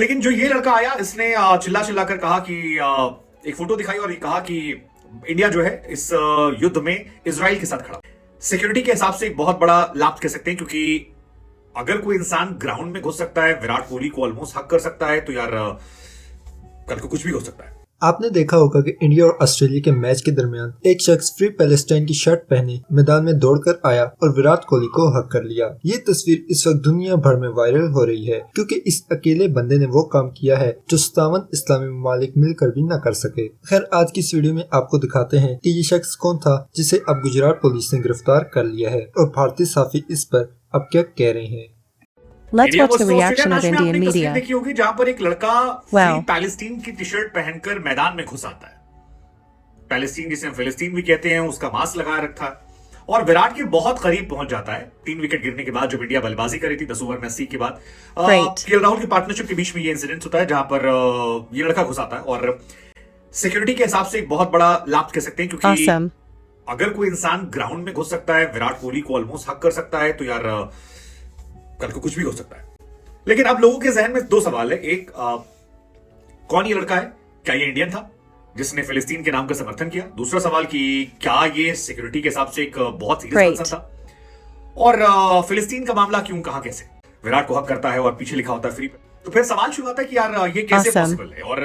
लेकिन जो ये लड़का आया इसने चिल्ला चिल्ला कर कहा कि एक फोटो दिखाई और ये कहा कि इंडिया जो है इस युद्ध में इजराइल के साथ खड़ा। सिक्योरिटी के हिसाब से एक बहुत बड़ा लाभ कह सकते हैं, क्योंकि अगर कोई इंसान ग्राउंड में घुस सकता है, विराट कोहली को ऑलमोस्ट हक कर सकता है, तो यार कल को कुछ भी हो सकता है। आपने देखा होगा कि इंडिया और ऑस्ट्रेलिया के मैच के दरमियान एक शख्स फ्री पैलेस्टाइन की शर्ट पहने मैदान में दौड़कर आया और विराट कोहली को हक कर लिया। ये तस्वीर इस वक्त दुनिया भर में वायरल हो रही है, क्योंकि इस अकेले बंदे ने वो काम किया है जो 57 इस्लामी ममालिक मिलकर भी न कर सके। खैर, आज की इस वीडियो में आपको दिखाते हैं कि ये शख्स कौन था जिसे अब गुजरात पुलिस ने गिरफ्तार कर लिया है और भारतीय साफी इस पर अब क्या कह रहे हैं। Let's watch the reaction of Indian media. देखी होगी जहां पर एक लड़का Wow. पैलेस्टीन की टी शर्ट पहनकर मैदान में घुस आता है। पैलेस्टीन जिसे हम फिलिस्तीन भी कहते हैं, उसका मास्क लगा रखा है और विराट के बहुत करीब पहुंच जाता है। 3 विकेट गिरने के बाद जब इंडिया बल्लेबाजी करी थी 10 ओवर में 80 के बाद, केएल राहुल की पार्टनरशिप के बीच में ये इंसिडेंट होता है जहां पर ये लड़का घुस आता है और सिक्योरिटी के हिसाब से एक बहुत बड़ा लाभ कह सकते हैं, क्योंकि अगर कोई इंसान ग्राउंड में घुस सकता है, विराट कोहली को ऑलमोस्ट हक कर सकता है, तो यार कल को कुछ भी हो सकता है। लेकिन अब लोगों के जहन में 2 सवाल है। एक, कौन ये लड़का है? क्या ये इंडियन था जिसने फिलिस्तीन के नाम का समर्थन किया? दूसरा सवाल कि क्या ये सिक्योरिटी के हिसाब से एक बहुत सीरियस पर्सन था? और फिलिस्तीन का मामला क्यों, कहां, कैसे विराट को हक करता है और पीछे लिखा होता है फ्री पे? तो फिर सवाल शुरू होता है कि यार ये कैसे पॉसिबल है और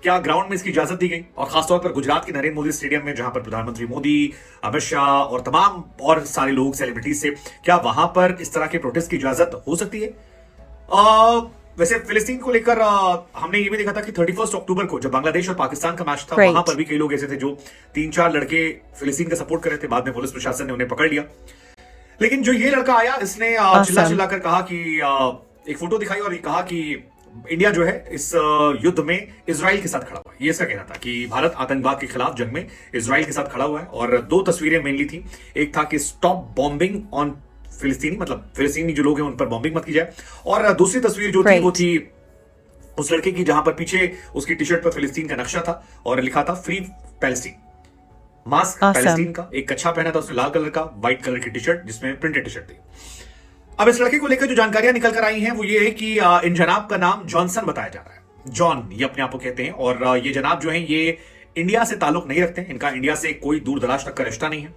क्या ग्राउंड में इसकी इजाजत दी गई? और खासतौर पर गुजरात के नरेंद्र मोदी स्टेडियम में, जहां पर प्रधानमंत्री मोदी, अमित शाह और तमाम और सारे लोग सेलिब्रिटीज से, क्या वहां पर इस तरह के प्रोटेस्ट की इजाजत हो सकती है? वैसे फिलिस्तीन को लेकर हमने ये भी देखा था कि 31 अक्टूबर को जब बांग्लादेश और पाकिस्तान का मैच था, वहां पर भी कई लोग ऐसे थे जो 3-4 लड़के फिलिस्तीन का सपोर्ट कर रहे थे। बाद में पुलिस प्रशासन ने उन्हें पकड़ लिया। लेकिन जो ये लड़का आया इसने चिल्ला चिल्ला कर कहा कि एक फोटो दिखाई और ये कहा कि इंडिया जो है इस युद्ध में इजराइल के साथ खड़ा हुआ है। ये इसका कहना था कि भारत आतंकवाद के खिलाफ जंग में इजराइल के साथ खड़ा हुआ है। और 2 तस्वीरें मेनली थी। एक था कि स्टॉप बॉम्बिंग ऑन फिलिस्तीनी, मतलब फिलिस्तीनी जो लोग हैं उन पर बॉम्बिंग मत की जाए। और दूसरी तस्वीर जो थी वो थी उस लड़के की जहां पर पीछे उसकी टी शर्ट पर फिलिस्तीन का नक्शा था और लिखा था फ्री पैलेस्टीन। मास्क पैलेस्टीन का, एक कच्छा पहना था उसने लाल कलर का, व्हाइट कलर की टी शर्ट जिसमें प्रिंटेड टी शर्ट थी। अब इस लड़के को लेकर जो जानकारियां निकल कर आई हैं वो ये है कि इन जनाब का नाम जॉनसन बताया जा रहा है। जॉन ये अपने आप को कहते हैं और ये जनाब जो हैं ये इंडिया से ताल्लुक नहीं रखते हैं। इनका इंडिया से कोई दूर दराज तक का रिश्ता नहीं है।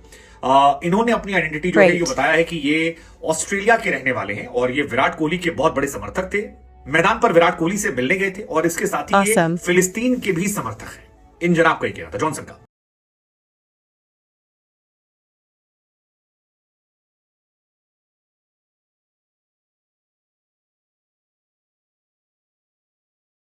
इन्होंने अपनी आइडेंटिटी जो है ये बताया है कि ये ऑस्ट्रेलिया के रहने वाले हैं और ये विराट कोहली के बहुत बड़े समर्थक थे। मैदान पर विराट कोहली से मिलने गए थे और इसके साथ ही ये फिलिस्तीन के भी समर्थक हैं। इन जनाब का ही कहना था, जॉनसन का।